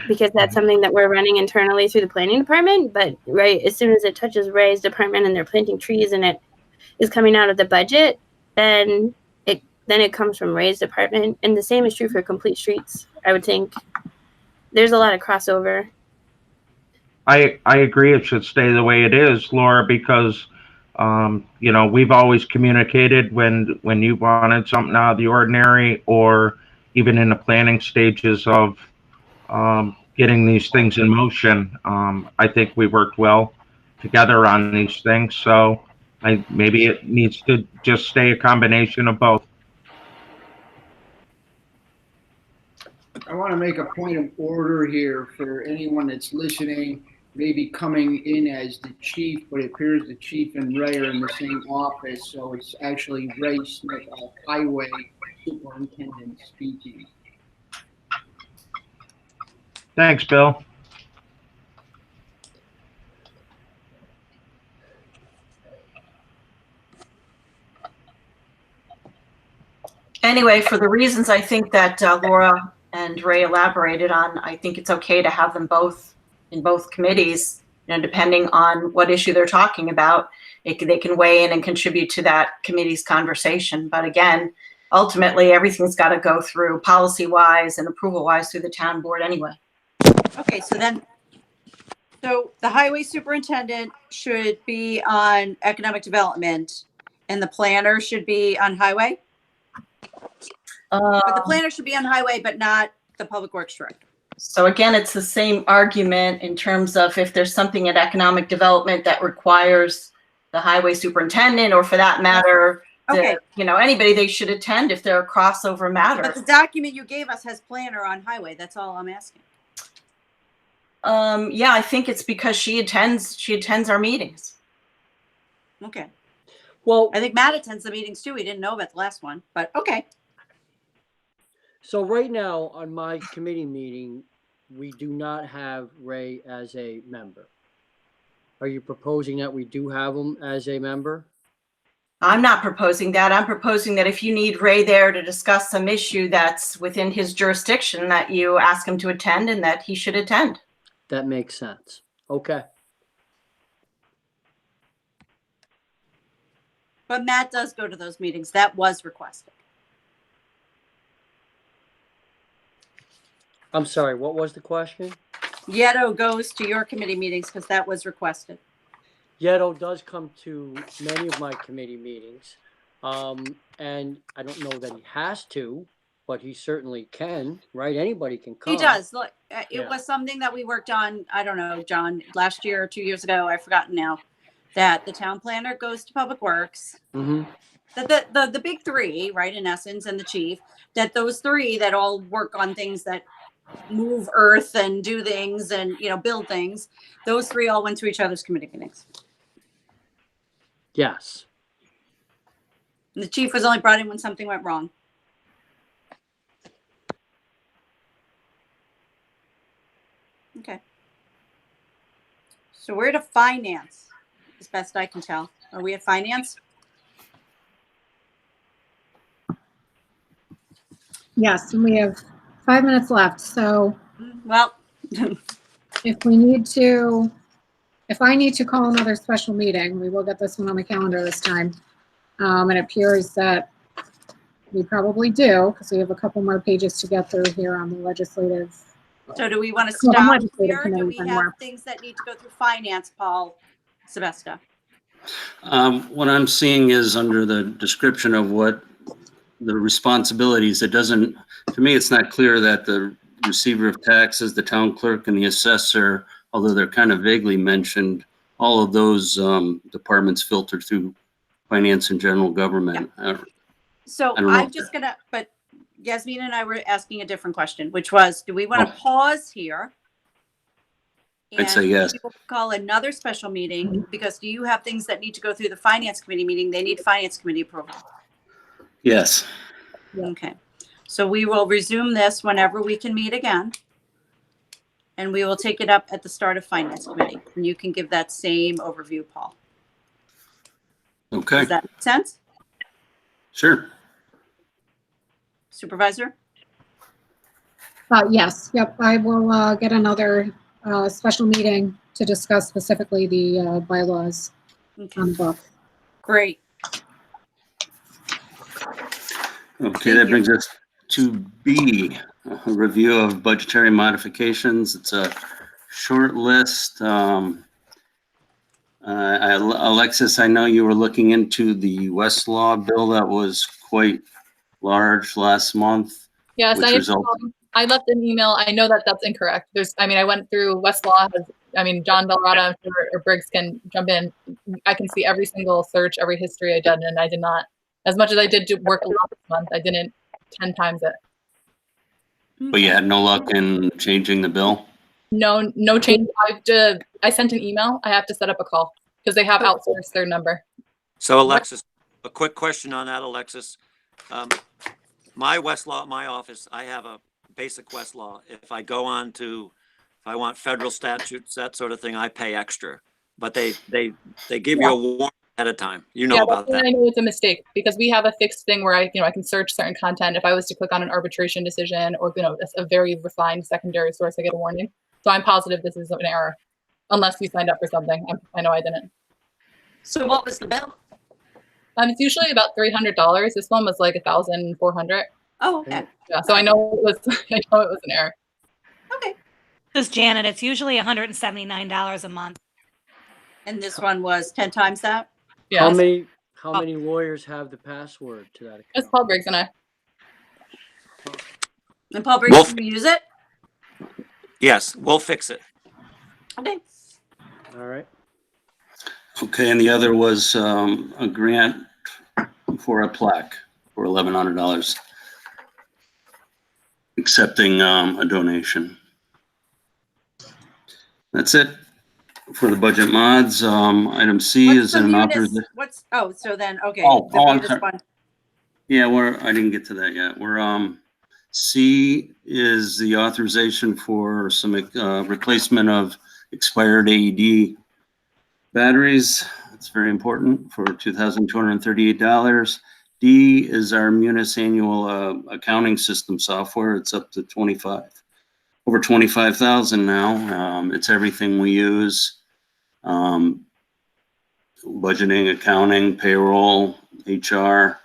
because that's something that we're running internally through the planning department. But right as soon as it touches Ray's department and they're planting trees and it is coming out of the budget, then it comes from Ray's department. And the same is true for Complete Streets. I would think there's a lot of crossover. I agree it should stay the way it is, Laura, because we've always communicated when you wanted something out of the ordinary, or even in the planning stages of getting these things in motion. I think we worked well together on these things, so maybe it needs to just stay a combination of both. I want to make a point of order here for anyone that's listening, maybe coming in as the chief, but it appears the chief and Ray are in the same office, so it's actually Ray Smith, Highway Superintendent, speaking. Thanks, Bill. Anyway, for the reasons I think that Laura and Ray elaborated on, I think it's okay to have them both in both committees, depending on what issue they're talking about. They can weigh in and contribute to that committee's conversation. But again, ultimately, everything's got to go through policy-wise and approval-wise through the town board anyway. Okay, so the highway superintendent should be on economic development and the planner should be on highway? But the planner should be on highway, but not the public works director. So again, it's the same argument in terms of if there's something at economic development that requires the highway superintendent, or for that matter, Okay. Anybody, they should attend if they're a crossover matter. But the document you gave us has planner on highway. That's all I'm asking. Yeah, I think it's because she attends our meetings. Okay. Well, I think Matt attends the meetings too. We didn't know about the last one, but okay. so right now on my committee meeting, we do not have Ray as a member. Are you proposing that we do have him as a member? I'm not proposing that. I'm proposing that if you need Ray there to discuss some issue that's within his jurisdiction, that you ask him to attend and that he should attend. That makes sense. Okay. But Matt does go to those meetings. That was requested. I'm sorry, what was the question? Yeto goes to your committee meetings because that was requested. Yeto does come to many of my committee meetings. And I don't know that he has to, but he certainly can, right? Anybody can come. He does. Look, it Yeah. was something that we worked on, I don't know, John, last year or 2 years ago, I've forgotten now, that the town planner goes to Public Works. Mm-hmm. The big three, right, in essence, and the chief, that those three that all work on things that move earth and do things and, build things, those three all went to each other's committee meetings. Yes. And the chief was only brought in when something went wrong. Okay. So we're to finance, as best I can tell. Are we at finance? Yes, and we have 5 minutes left. So Well, if I need to call another special meeting, we will get this one on the calendar this time. And it appears that we probably do, because we have a couple more pages to get through here on the legislative. so do we want to Well, stop legislative here? Do we committees and have more. things that need to go through finance, Paul Sebesta? What I'm seeing is under the description of what the responsibilities, it doesn't, to me, it's not clear that the receiver of taxes, the town clerk, and the assessor, although they're kind of vaguely mentioned, all of those departments filter through finance and general government. So I don't know I'm if just gonna, but Yasmin and I were asking a different question, which was, do we want to pause here? I'd say yes. Maybe we'll call another special meeting, because do you have things that need to go through the finance committee meeting? They need finance committee approval. Yes. Okay, so we will resume this whenever we can meet again. And we will take it up at the start of finance committee, and you can give that same overview, Paul. Okay, Does that make sense? sure. Supervisor? Yes, yep, I will get another special meeting to discuss specifically the bylaws Okay, on the book. great. Okay, that brings us to B, a review of budgetary modifications. It's a short list. Alexis, I know you were looking into the Westlaw bill that was quite large last month. Yes, Which result- I left an email. I know that that's incorrect. I went through Westlaw. John Belrata or Briggs can jump in. I can see every single search, every history I did, and I did not, as much as I did work a lot this month, I didn't 10 times it. But you had no luck in changing the bill? No change. I sent an email. I have to set up a call because they have outsourced their number. So Alexis, a quick question on that, Alexis. My Westlaw at my office, I have a basic Westlaw. If I go on to, if I want federal statutes, that sort of thing, I pay extra. But they give you a warning ahead of time. You know about that. I know it's a mistake because we have a fixed thing where I can search certain content. If I was to click on an arbitration decision or a very refined secondary source, I get a warning. So I'm positive this is an error, unless you signed up for something. I know I didn't. So what was the bill? It's usually about $300. This one was like $1,400. Oh, okay. Yeah, so I know it was an error. Okay. This is Janet. It's usually $179 a month. And this one was 10 times that? Yeah. How many lawyers have the password to that account? It's Paul Briggs and I. And Paul Briggs, do you use it? Yes, we'll fix it. Okay. All right. Okay, and the other was a grant for a plaque for $1,100, accepting a donation. That's it for the budget mods. Item C is an authorization. So then, okay. Oh, the I'm munis sorry. one. Yeah, I didn't get to that yet. C is the authorization for some replacement of expired AED batteries. That's very important for $2,238. D is our Munis annual accounting system software. It's up to over 25,000 now. It's everything we use. Budgeting, accounting, payroll, HR.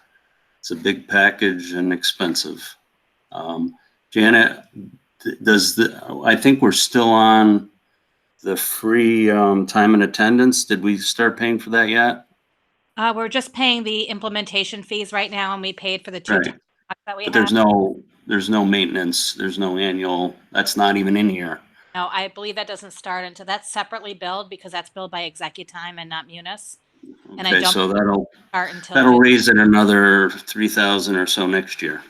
It's a big package and expensive. Janet, I think we're still on the free time and attendance. Did we start paying for that yet? We're just paying the implementation fees right now, and we paid for the two Right. that we But have. there's no maintenance. There's no annual. That's not even in here. No, I believe that doesn't start until that's separately billed because that's billed by Executime and not Munis. And I Okay, don't so start until that'll raise it another 3,000 or so next year.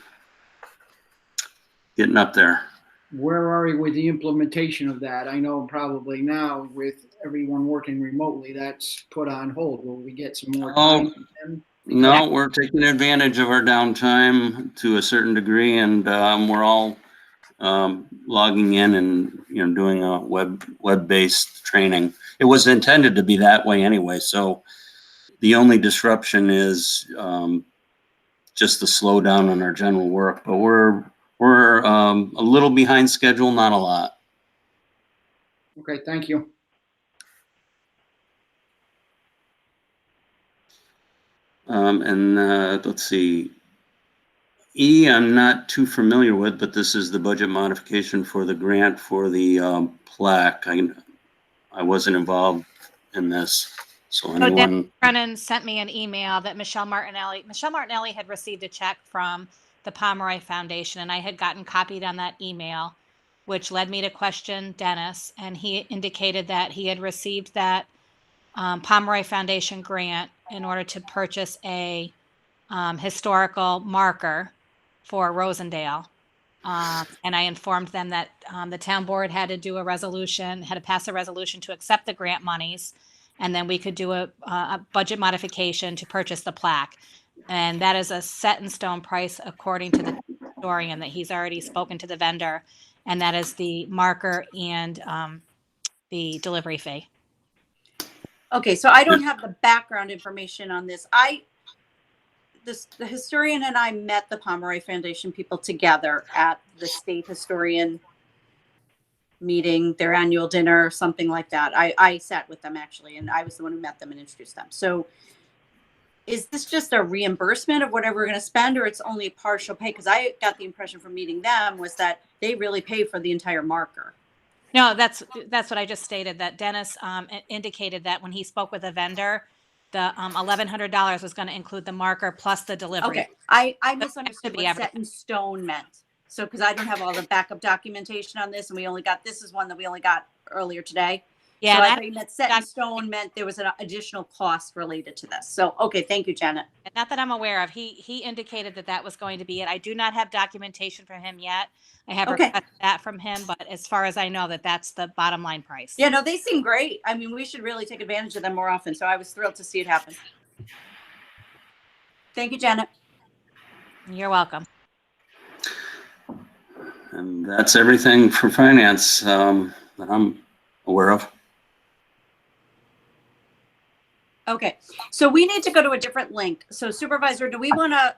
Getting up there. Where are we with the implementation of that? I know probably now with everyone working remotely, that's put on hold. Will we get some more time? with them? No, we're taking advantage of our downtime to a certain degree, and we're all logging in and doing a web-based training. It was intended to be that way anyway, so the only disruption is just the slowdown on our general work. But we're a little behind schedule, not a lot. Okay, thank you. Let's see. E, I'm not too familiar with, but this is the budget modification for the grant for the plaque. I wasn't involved in this, so So anyone. Dan Brennan sent me an email that Michelle Martinelli had received a check from the Pomeroy Foundation, and I had gotten copied on that email, which led me to question Dennis, and he indicated that he had received that Pomeroy Foundation grant in order to purchase a historical marker for Rosendale. And I informed them that the town board had to pass a resolution to accept the grant monies, and then we could do a budget modification to purchase the plaque. And that is a set in stone price according to the historian that he's already spoken to the vendor, and that is the marker and the delivery fee. Okay, so I don't have the background information on this. the historian and I met the Pomeroy Foundation people together at the state historian meeting, their annual dinner, something like that. I sat with them actually, and I was the one who met them and introduced them. So is this just a reimbursement of whatever we're going to spend, or it's only partial pay? Because I got the impression from meeting them was that they really pay for the entire marker. No, that's what I just stated, that Dennis indicated that when he spoke with a vendor, the $1,100 was going to include the marker plus the delivery. Okay, I misunderstood be what everything. set in stone meant. So, because I don't have all the backup documentation on this, and this is one that we only got earlier today. Yeah, So I and think that set in stone meant there was an additional cost related to this. So, okay, thank you, Janet. not that I'm aware of. He indicated that was going to be it. I do not have documentation from him yet. I have Okay. requested that from him, but as far as I know, that's the bottom line price. Yeah, no, they seem great. I mean, we should really take advantage of them more often. So I was thrilled to see it happen. Thank you, Janet. You're welcome. And that's everything for finance that I'm aware of. Okay, so we need to go to a different link. So Supervisor, do we want to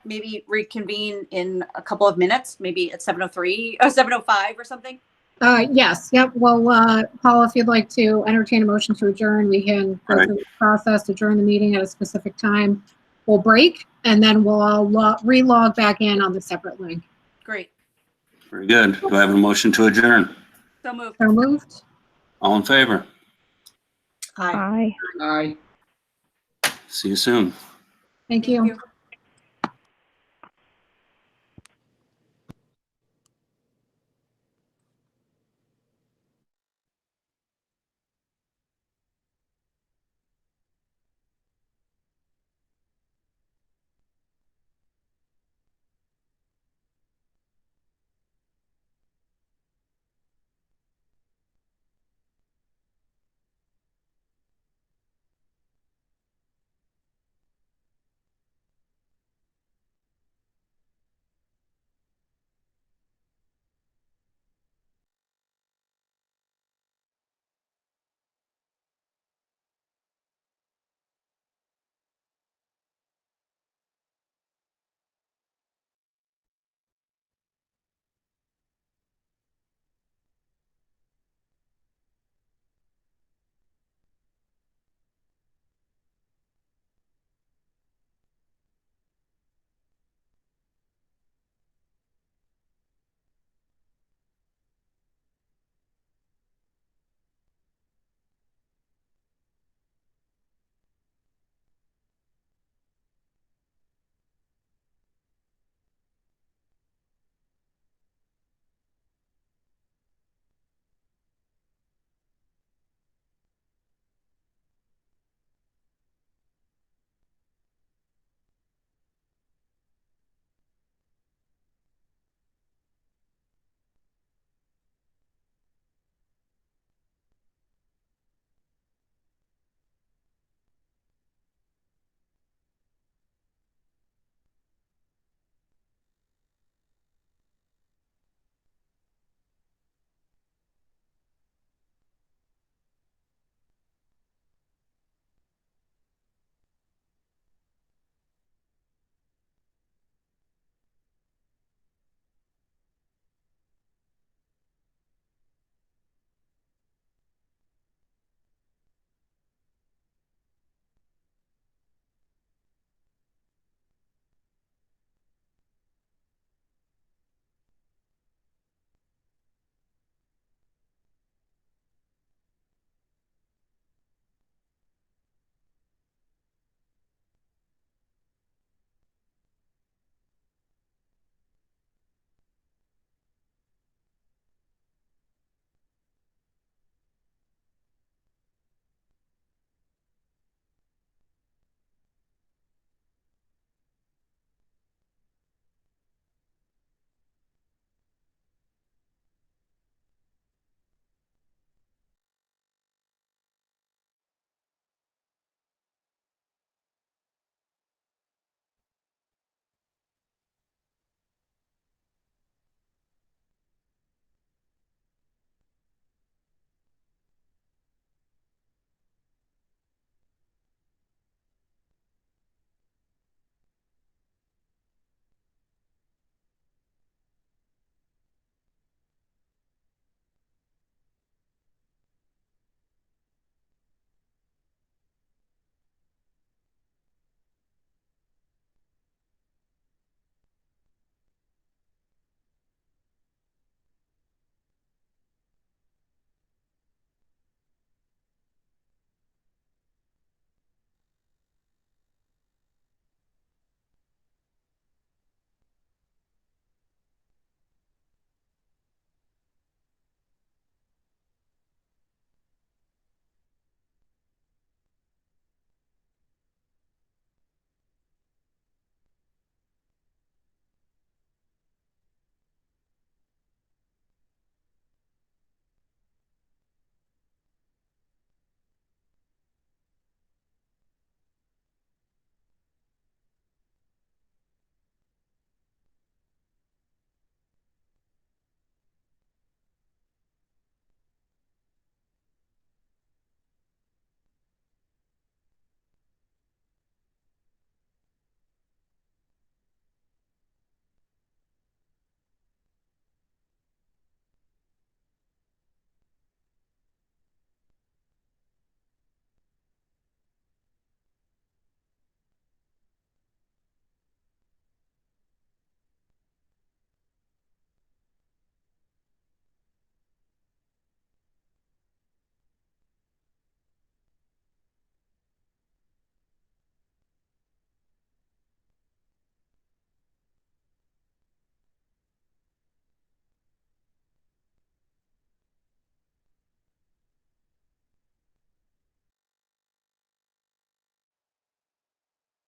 maybe reconvene in a couple of minutes, maybe at 7:03 or 7:05 or something? Yes, yep. Well, Paul, if you'd like to entertain a motion to adjourn, we can go through the process, adjourn the meeting at a specific time. We'll break, and then we'll all re-log back in on the separate link. Great. Very good. Do I have a motion to adjourn? So moved. So moved. All in favor? Aye. Aye. See you soon. Thank you.